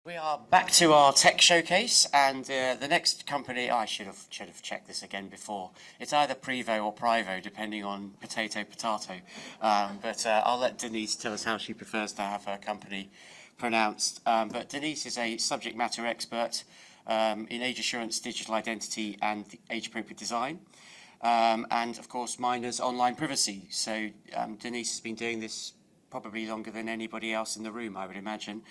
We are back to our tech showcase, and the next company, I should have checked this again before. It's either PRIVO or PRIVO, depending on potato. But I'll let Denise tell us how she prefers to have her company pronounced. But Denise is a subject matter expert in age assurance, digital identity, and age-appropriate design. And of course, minors online privacy. So Denise has been doing this probably longer than anybody else in the room, I would imagine.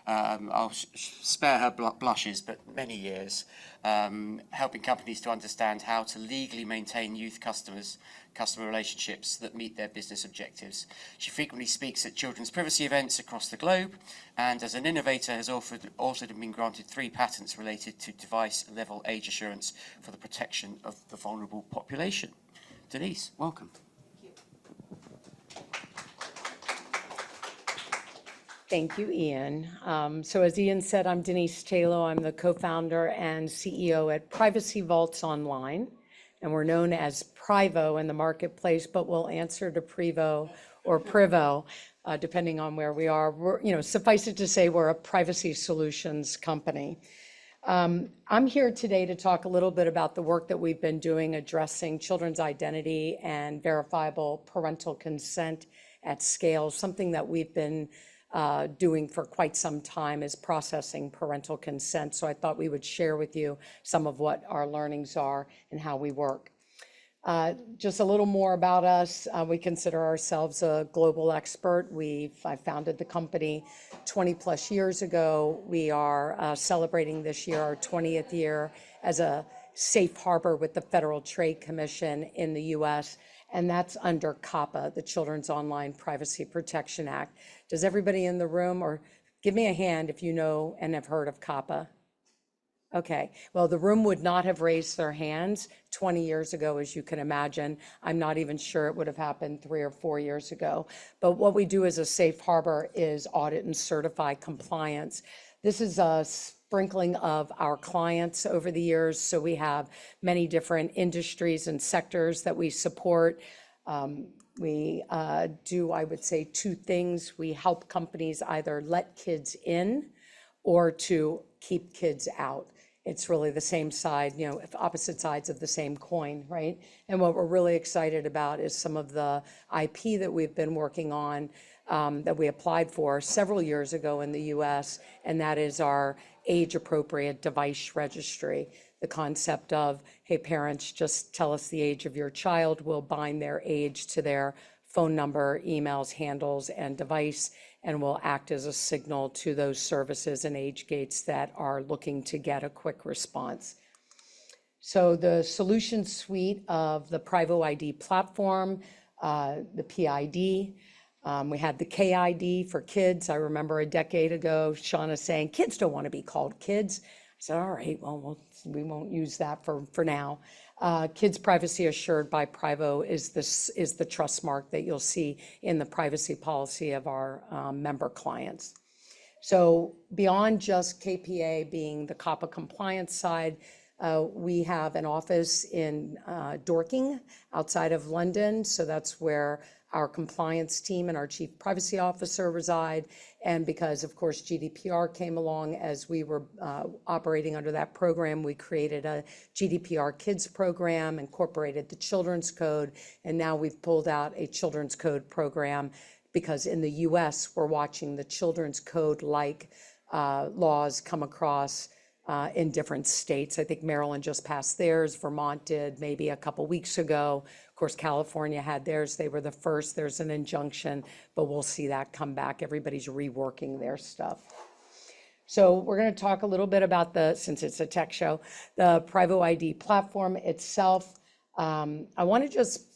I'll spare her blushes, but many years, helping companies to understand how to legally maintain youth customer relationships that meet their business objectives. She frequently speaks at children's privacy events across the globe, and as an innovator has also been granted 3 patents related to device-level age assurance for the protection of the vulnerable population. Denise, welcome. Thank you, Ian. So as Ian said, I'm Denise Tayloe. I'm the co-founder and CEO at Privacy Vaults Online, and we're known as PRIVO in the marketplace, but we'll answer to PRIVO or PRIVO, depending on where we are. Suffice it to say, we're a privacy solutions company. I'm here today to talk a little bit about the work that we've been doing addressing children's identity and verifiable parental consent at scale. Something that we've been doing for quite some time is processing parental consent. So I thought we would share with you some of what our learnings are and how we work. Just a little more about us. We consider ourselves a global expert. I founded the company 20 plus years ago. We are celebrating this year our 20th year as a safe harbor with the Federal Trade Commission in the US, and that's under COPPA, the Children's Online Privacy Protection Act. Does everybody in the room, or give me a hand if you know and have heard of COPPA? Okay, well, the room would not have raised their hands 20 years ago, as you can imagine. I'm not even sure it would have happened 3 or 4 years ago. But what we do as a safe harbor is audit and certify compliance. This is a sprinkling of our clients over the years. So we have many different industries and sectors that we support. We do, I would say, 2 things. We help companies either let kids in or to keep kids out. It's really the same side, opposite sides of the same coin, right? And what we're really excited about is some of the IP that we've been working on that we applied for several years ago in the US, and that is our age-appropriate device registry. The concept of, hey, parents, just tell us the age of your child. We'll bind their age to their phone number, emails, handles, and device, and will act as a signal to those services and age gates that are looking to get a quick response. So the solution suite of the PRIVO ID platform, the PID, we had the KID for kids. I remember a decade ago, Shauna saying, kids don't want to be called kids. I said, all right, well, we won't use that for now. Kids Privacy Assured by PRIVO is the trust mark that you'll see in the privacy policy of our member clients. So beyond just KPA being the COPPA compliance side, we have an office in Dorking outside of London. So that's where our compliance team and our chief privacy officer reside. And because, of course, GDPR came along as we were operating under that program, we created a GDPR Kids program, incorporated the Children's Code, and now we've pulled out a Children's Code program because in the US, we're watching the Children's Code-like laws come across in different states. I think Maryland just passed theirs. Vermont did maybe a couple weeks ago. Of course, California had theirs. They were the first. There's an injunction, but we'll see that come back. Everybody's reworking their stuff. So we're going to talk a little bit about since it's a tech show, the PRIVO ID platform itself. I want to just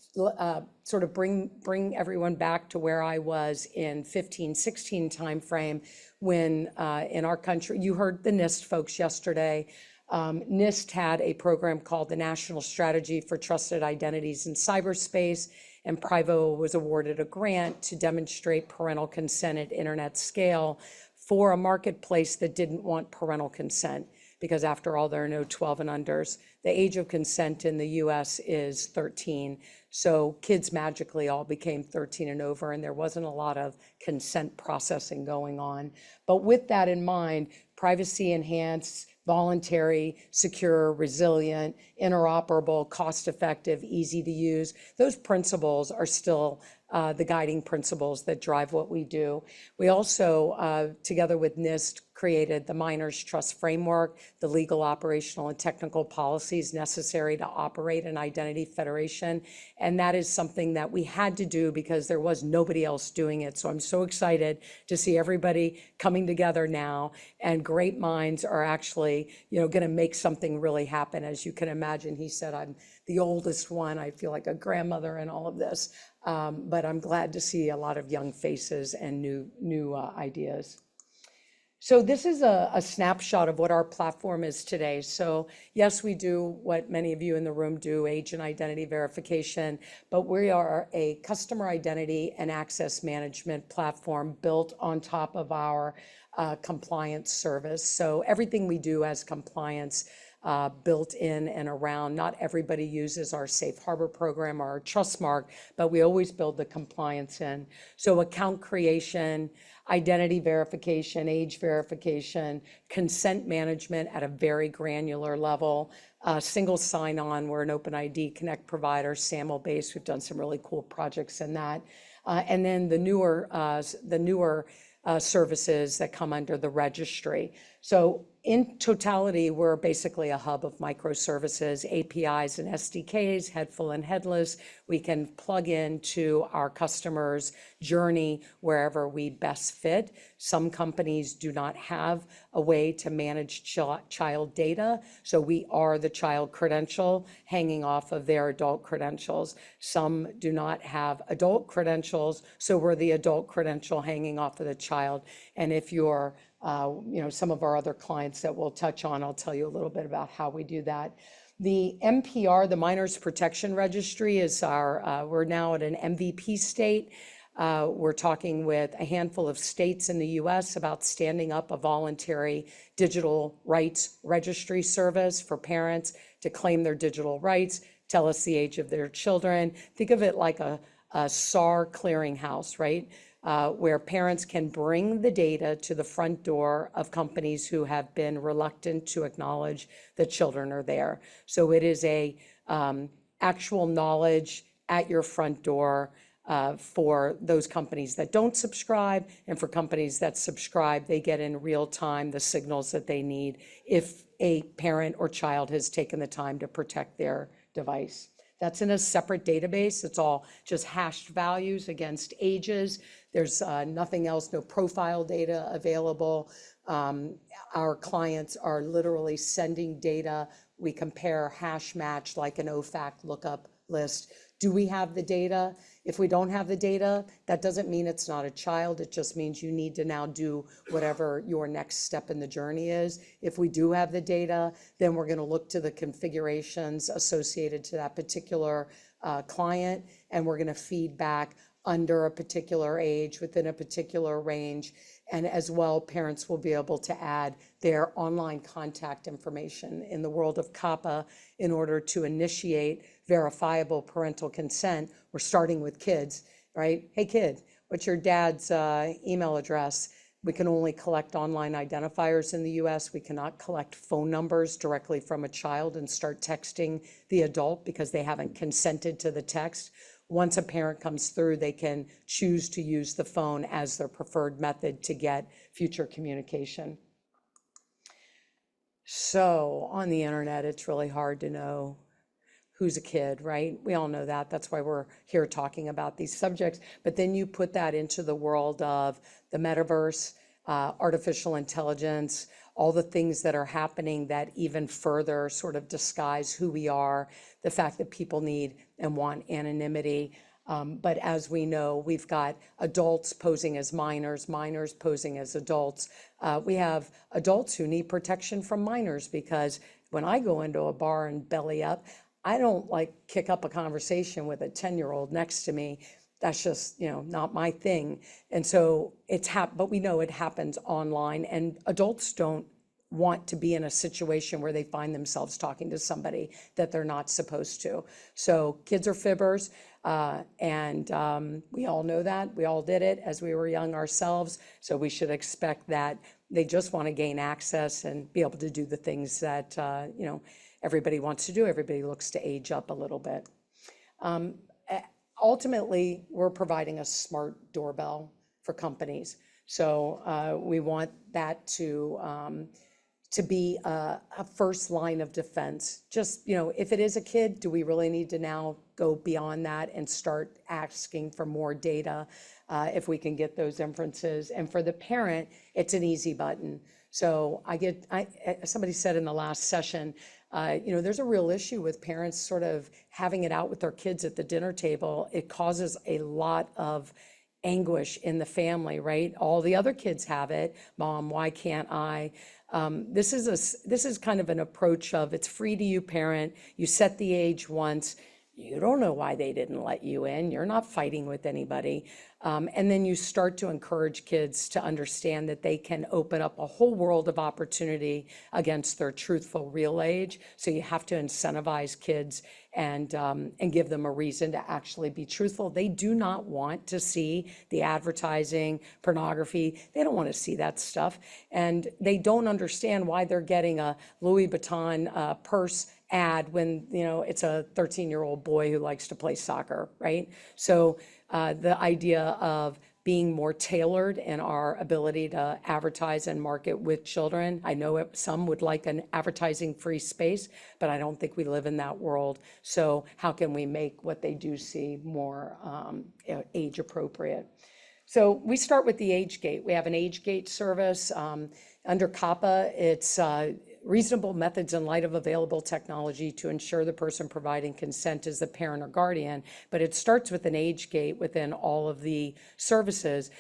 sort of bring everyone back to where I was in 15-16 timeframe when in our country, you heard the NIST folks yesterday. NIST had a program called the National Strategy for Trusted Identities in Cyberspace, and PRIVO was awarded a grant to demonstrate parental consent at internet scale for a marketplace that didn't want parental consent. because after all, there are no 12 and unders. The age of consent in the US is 13. So kids magically all became 13 and over, and there wasn't a lot of consent processing going on. But with that in mind, privacy enhanced, voluntary, secure, resilient, interoperable, cost-effective, easy to use. Those principles are still the guiding principles that drive what we do. We also, together with NIST, created the Minors Trust Framework, the legal, operational, and technical policies necessary to operate an identity federation. And that is something that we had to do because there was nobody else doing it. So I'm so excited to see everybody coming together now, and great minds are actually, going to make something really happen. As you can imagine, he said, I'm the oldest one. I feel like a grandmother in all of this. But I'm glad to see a lot of young faces and new ideas. So this is a snapshot of what our platform is today. So yes, we do what many of you in the room do, age and identity verification, but we are a customer identity and access management platform built on top of our compliance service. So everything we do as compliance built in and around. Not everybody uses our safe harbor program or our trust mark, but we always build the compliance in. So account creation, identity verification, age verification, consent management at a very granular level, single sign-on. We're an OpenID Connect provider, SAML-based. We've done some really cool projects in that. And then the newer services that come under the registry. So in totality, we're basically a hub of microservices, APIs and SDKs, headful and headless. We can plug into our customers' journey wherever we best fit. Some companies do not have a way to manage child data, so we are the child credential hanging off of their adult credentials. Some do not have adult credentials, so we're the adult credential hanging off of the child. And if you're some of our other clients that we'll touch on, I'll tell you a little bit about how we do that. The MPR, the Minors Protection Registry, is we're now at an MVP state. We're talking with a handful of states in the US about standing up a voluntary digital rights registry service for parents to claim their digital rights, tell us the age of their children. Think of it like a SAR clearinghouse, right? Where parents can bring the data to the front door of companies who have been reluctant to acknowledge that children are there. So it is a actual knowledge at your front door for those companies that don't subscribe, and for companies that subscribe, they get in real time the signals that they need if a parent or child has taken the time to protect their device. That's in a separate database. It's all just hashed values against ages. There's nothing else, no profile data available. Our clients are literally sending data. We compare hash match like an OFAC lookup list. Do we have the data? If we don't have the data, that doesn't mean it's not a child. It just means you need to now do whatever your next step in the journey is. If we do have the data, then we're going to look to the configurations associated to that particular client, and we're going to feed back under a particular age, within a particular range. And as well, parents will be able to add their online contact information. In the world of COPPA, in order to initiate verifiable parental consent, we're starting with kids, right? Hey kid, what's your dad's email address? We can only collect online identifiers in the US. We cannot collect phone numbers directly from a child and start texting the adult because they haven't consented to the text. Once a parent comes through, they can choose to use the phone as their preferred method to get future communication. So on the internet, it's really hard to know who's a kid, right? We all know that. That's why we're here talking about these subjects. But then you put that into the world of the metaverse, artificial intelligence, all the things that are happening that even further sort of disguise who we are, the fact that people need and want anonymity. But as we know, we've got adults posing as minors, minors posing as adults. We have adults who need protection from minors, because when I go into a bar and belly up, I don't like kick up a conversation with a 10-year-old next to me. That's just, not my thing. And so but we know it happens online, and adults don't want to be in a situation where they find themselves talking to somebody that they're not supposed to. So kids are fibbers, and we all know that. We all did it as we were young ourselves. So we should expect that they just want to gain access and be able to do the things that, everybody wants to do. Everybody looks to age up a little bit. Ultimately, we're providing a smart doorbell for companies. So we want that to be a first line of defense. Just, if it is a kid, do we really need to now go beyond that and start asking for more data if we can get those inferences? And for the parent, it's an easy button. So somebody said in the last session, there's a real issue with parents sort of having it out with their kids at the dinner table. It causes a lot of anguish in the family, right? All the other kids have it. Mom, why can't I? This is kind of an approach of it's free to you, parent. You set the age once. You don't know why they didn't let you in. You're not fighting with anybody. And then you start to encourage kids to understand that they can open up a whole world of opportunity against their truthful real age. So you have to incentivize kids and give them a reason to actually be truthful. They do not want to see the advertising, pornography. They don't want to see that stuff. And they don't understand why they're getting a Louis Vuitton purse ad when it's a 13-year-old boy who likes to play soccer, right? So the idea of being more tailored in our ability to advertise and market with children. I know some would like an advertising-free space, but I don't think we live in that world. So how can we make what they do see more age appropriate? So we start with the age gate. We have an age gate service. Under COPPA, it's reasonable methods in light of available technology to ensure the person providing consent is the parent or guardian, but it starts with an age gate within all of the services.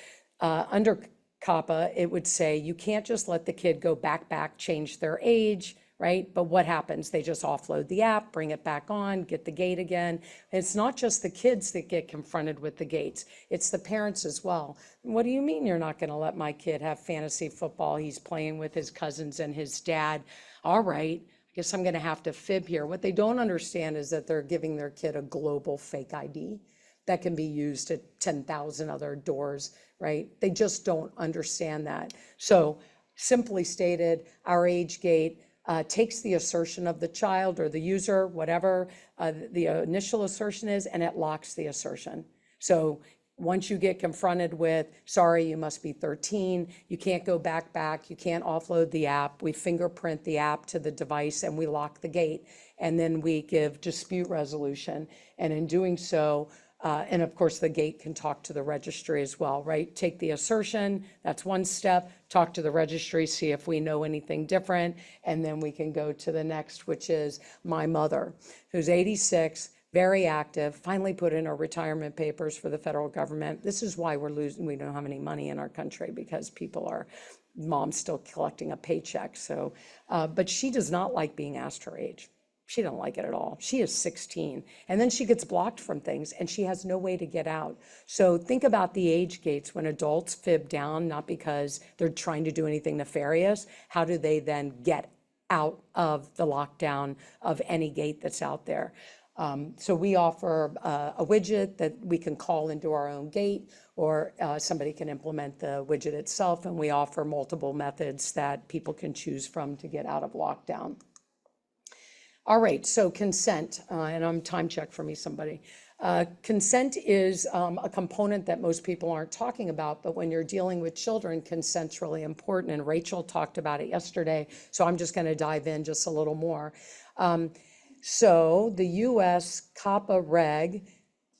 Under COPPA, it would say you can't just let the kid go back, change their age, right? But what happens? They just offload the app, bring it back on, get the gate again. And it's not just the kids that get confronted with the gates, it's the parents as well. What do you mean you're not going to let my kid have fantasy football? He's playing with his cousins and his dad. All right, I guess I'm going to have to fib here. What they don't understand is that they're giving their kid a global fake ID that can be used at 10,000 other doors, right? They just don't understand that. So simply stated, our age gate takes the assertion of the child or the user, whatever the initial assertion is, and it locks the assertion. So once you get confronted with, sorry, you must be 13, you can't go back, you can't offload the app, we fingerprint the app to the device and we lock the gate. And then we give dispute resolution. And in doing so, and of course, the gate can talk to the registry as well, right? Take the assertion, that's one step, talk to the registry, see if we know anything different, and then we can go to the next, which is my mother, who's 86, very active, finally put in her retirement papers for the federal government. This is why we don't have any money in our country, because mom's still collecting a paycheck. So, but she does not like being asked her age. She don't like it at all. She is 16. And then she gets blocked from things and she has no way to get out. So think about the age gates when adults fib down, not because they're trying to do anything nefarious. How do they then get out of the lockdown of any gate that's out there? So we offer a widget that we can call into our own gate, or somebody can implement the widget itself. And we offer multiple methods that people can choose from to get out of lockdown. All right, so consent, and I'm time check for me, somebody. Consent is a component that most people aren't talking about, but when you're dealing with children, consent's really important, and Rachel talked about it yesterday, so I'm just gonna dive in just a little more. So the US COPPA reg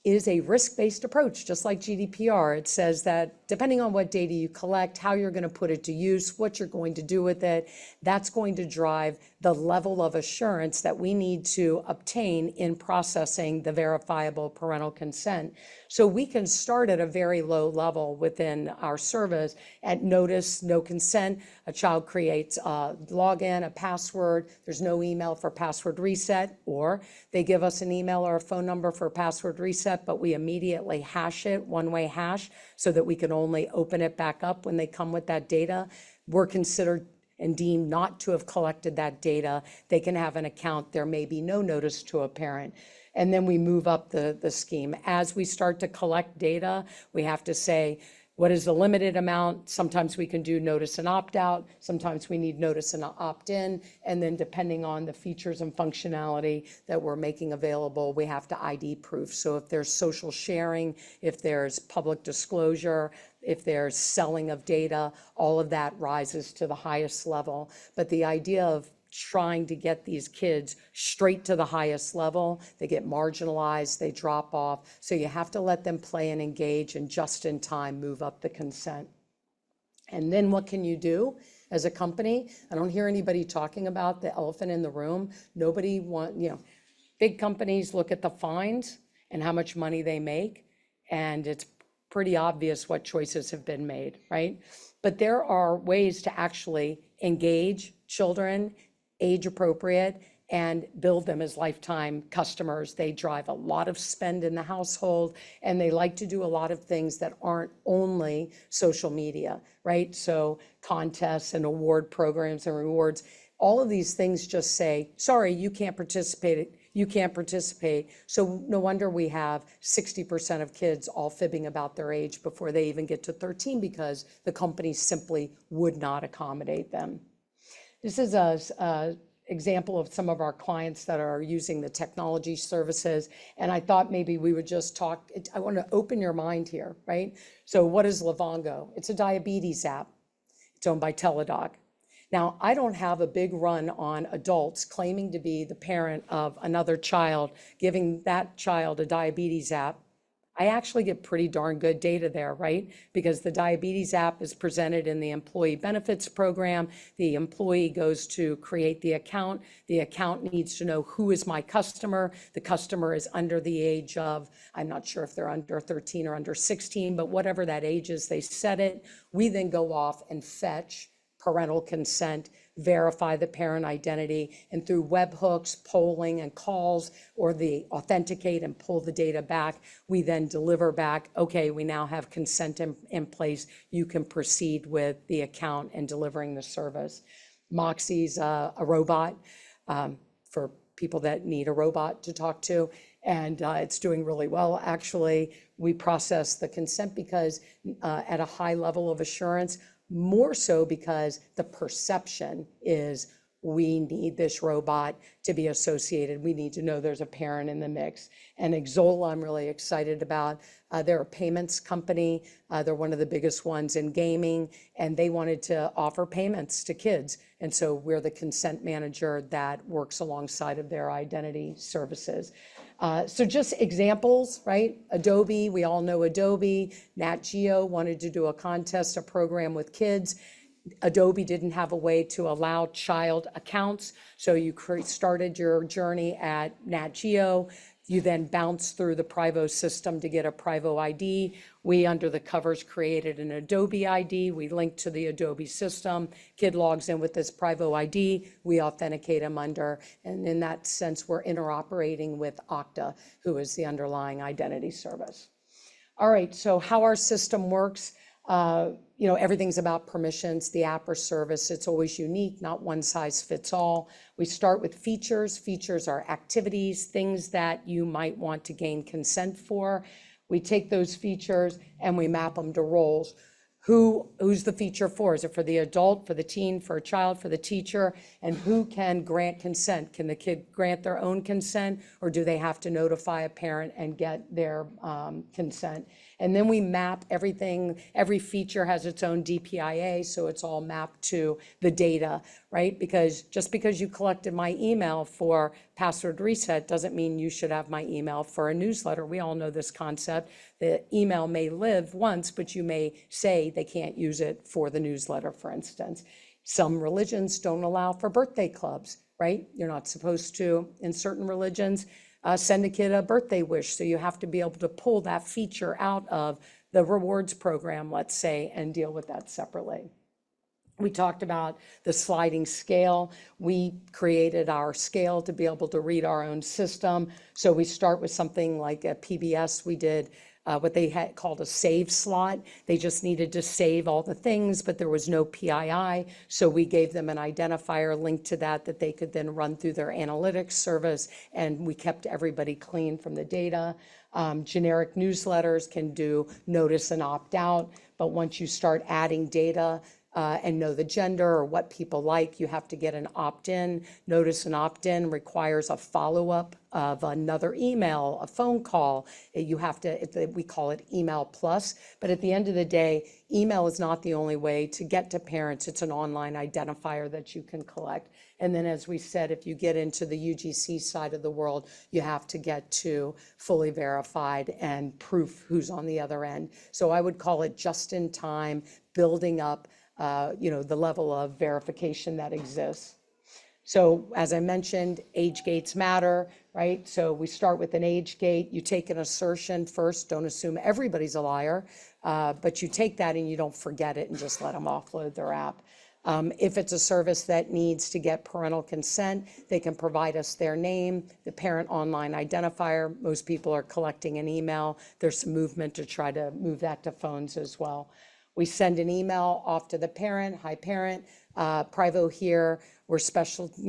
is a risk-based approach, just like GDPR. It says that depending on what data you collect, how you're going to put it to use, what you're going to do with it, that's going to drive the level of assurance that we need to obtain in processing the verifiable parental consent. So we can start at a very low level within our service at notice, no consent. A child creates a login, a password. There's no email for password reset, or they give us an email or a phone number for password reset, but we immediately hash it, one-way hash, so that we can only open it back up when they come with that data. We're considered and deemed not to have collected that data, they can have an account. There may be no notice to a parent. And then we move up the scheme. As we start to collect data, we have to say, what is the limited amount? Sometimes we can do notice and opt out. Sometimes we need notice and opt in. And then depending on the features and functionality that we're making available, we have to ID proof. So if there's social sharing, if there's public disclosure, if there's selling of data, all of that rises to the highest level. But the idea of trying to get these kids straight to the highest level, they get marginalized, they drop off. So you have to let them play and engage and just in time move up the consent. And then what can you do as a company? I don't hear anybody talking about the elephant in the room. Nobody big companies look at the fines and how much money they make, and it's pretty obvious what choices have been made, right? But there are ways to actually engage children, age appropriate, and build them as lifetime customers. They drive a lot of spend in the household, and they like to do a lot of things that aren't only social media, right? So contests and award programs and rewards, all of these things just say, sorry, you can't participate. You can't participate. So no wonder we have 60% of kids all fibbing about their age before they even get to 13 because the companies simply would not accommodate them. This is an example of some of our clients that are using the technology services. And I thought maybe we would just talk, I want to open your mind here, right? So what is Livongo? It's a diabetes app. It's owned by Teladoc. Now, I don't have a big run on adults claiming to be the parent of another child, giving that child a diabetes app. I actually get pretty darn good data there, right? Because the diabetes app is presented in the employee benefits program. The employee goes to create the account. The account needs to know who is my customer. The customer is under the age of, I'm not sure if they're under 13 or under 16, but whatever that age is, they set it. We then go off and fetch parental consent, verify the parent identity, and through webhooks, polling, and calls, or the authenticate and pull the data back, we then deliver back, okay, we now have consent in place. You can proceed with the account and delivering the service. Moxie's a robot for people that need a robot to talk to, and it's doing really well. Actually, we process the consent because at a high level of assurance, more so because the perception is we need this robot to be associated. We need to know there's a parent in the mix. And Exola, I'm really excited about. They're a payments company. They're one of the biggest ones in gaming, and they wanted to offer payments to kids. And so we're the consent manager that works alongside of their identity services. So just examples, right? Adobe, we all know Adobe. Nat Geo wanted to do a contest, a program with kids. Adobe didn't have a way to allow child accounts. So you started your journey at Nat Geo. You then bounce through the PRIVO system to get a PRIVO ID. We, under the covers, created an Adobe ID. We link to the Adobe system. Kid logs in with this PRIVO ID. We authenticate them under, and in that sense, we're interoperating with Okta, who is the underlying identity service. All right, so how our system works, everything's about permissions, the app or service. It's always unique, not one size fits all. We start with features. Features are activities, things that you might want to gain consent for. We take those features and we map them to roles. Who's the feature for? Is it for the adult, for the teen, for a child, for the teacher? And who can grant consent? Can the kid grant their own consent, or do they have to notify a parent and get their consent? And then we map everything. Every feature has its own DPIA, so it's all mapped to the data, right? Because just because you collected my email for password reset doesn't mean you should have my email for a newsletter. We all know this concept. The email may live once, but you may say they can't use it for the newsletter, for instance. Some religions don't allow for birthday clubs, right? You're not supposed to, in certain religions, send a kid a birthday wish. So you have to be able to pull that feature out of the rewards program, let's say, and deal with that separately. We talked about the sliding scale. We created our scale to be able to read our own system. So we start with something like at PBS, we did what they had called a save slot. They just needed to save all the things, but there was no PII. So we gave them an identifier linked to that they could then run through their analytics service, and we kept everybody clean from the data. Generic newsletters can do notice and opt out, but once you start adding data and know the gender or what people like, you have to get an opt-in. Notice and opt-in requires a follow-up of another email, a phone call. You have to, we call it email plus, but at the end of the day, email is not the only way to get to parents. It's an online identifier that you can collect. And then, as we said, if you get into the UGC side of the world, you have to get to fully verified and proof who's on the other end. So I would call it just in time, building up the level of verification that exists. So as I mentioned, age gates matter, right? So we start with an age gate. You take an assertion first. Don't assume everybody's a liar, but you take that and you don't forget it and just let them offload their app. If it's a service that needs to get parental consent, they can provide us their name, the parent online identifier. Most people are collecting an email. There's some movement to try to move that to phones as well. We send an email off to the parent. Hi, parent. PRIVO here. We're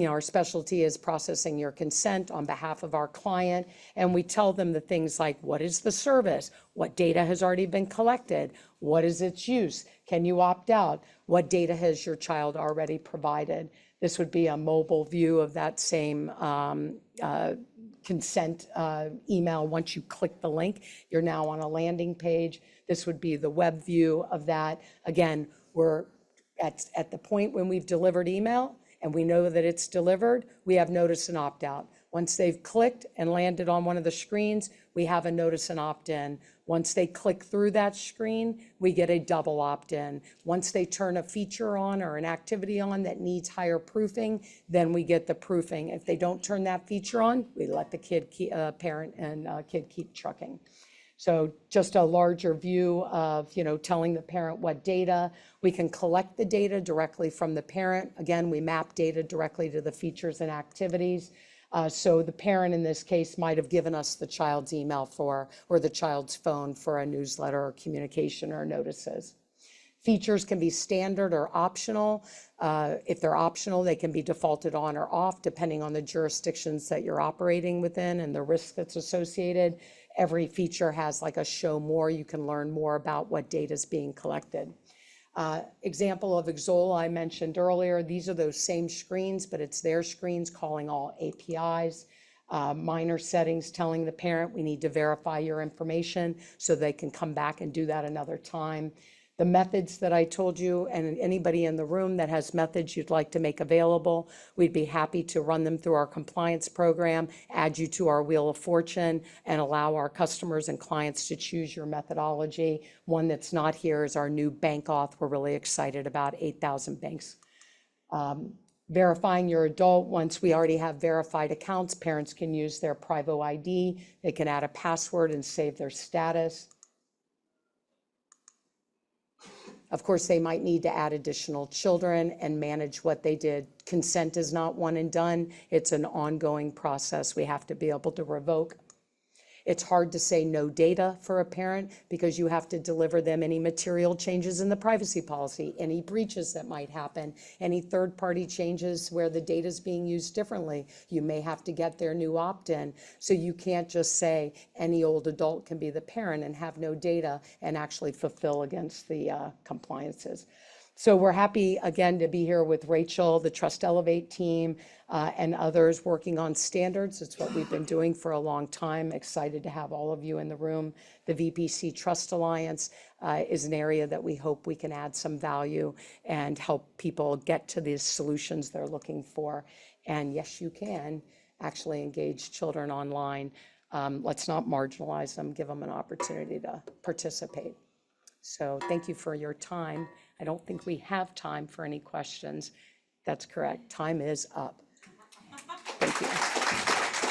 our specialty is processing your consent on behalf of our client. And we tell them the things like, what is the service? What data has already been collected? What is its use? Can you opt out? What data has your child already provided? This would be a mobile view of that same consent email. Once you click the link, you're now on a landing page. This would be the web view of that. Again, we're at the point when we've delivered email and we know that it's delivered, we have notice and opt out. Once they've clicked and landed on one of the screens, we have a notice and opt-in. Once they click through that screen, we get a double opt-in. Once they turn a feature on or an activity on that needs higher proofing, then we get the proofing. If they don't turn that feature on, we let the parent and kid keep trucking. So just a larger view of, telling the parent what data. We can collect the data directly from the parent. Again, we map data directly to the features and activities. So the parent in this case might have given us the child's email or the child's phone for a newsletter or communication or notices. Features can be standard or optional. If they're optional, they can be defaulted on or off depending on the jurisdictions that you're operating within and the risk that's associated. Every feature has like a show more. You can learn more about what data is being collected. Example of Exola I mentioned earlier. These are those same screens, but it's their screens calling all APIs. Minor settings telling the parent we need to verify your information so they can come back and do that another time. The methods that I told you, and anybody in the room that has methods you'd like to make available, we'd be happy to run them through our compliance program, add you to our Wheel of Fortune, and allow our customers and clients to choose your methodology. One that's not here is our new bank auth. We're really excited about 8,000 banks. Verifying your adult, once we already have verified accounts, parents can use their PRIVO ID. They can add a password and save their status. Of course, they might need to add additional children and manage what they did. Consent is not one and done. It's an ongoing process. We have to be able to revoke. It's hard to say no data for a parent because you have to deliver them any material changes in the privacy policy, any breaches that might happen, any third-party changes where the data is being used differently. You may have to get their new opt-in. So you can't just say any old adult can be the parent and have no data and actually fulfill against the compliances. So we're happy, again, to be here with Rachel, the Trust Elevate team, and others working on standards. It's what we've been doing for a long time. Excited to have all of you in the room. The VPC Trust Alliance is an area that we hope we can add some value and help people get to these solutions they're looking for. And yes, you can actually engage children online. Let's not marginalize them, give them an opportunity to participate. So thank you for your time. I don't think we have time for any questions. That's correct. Time is up. Thank you.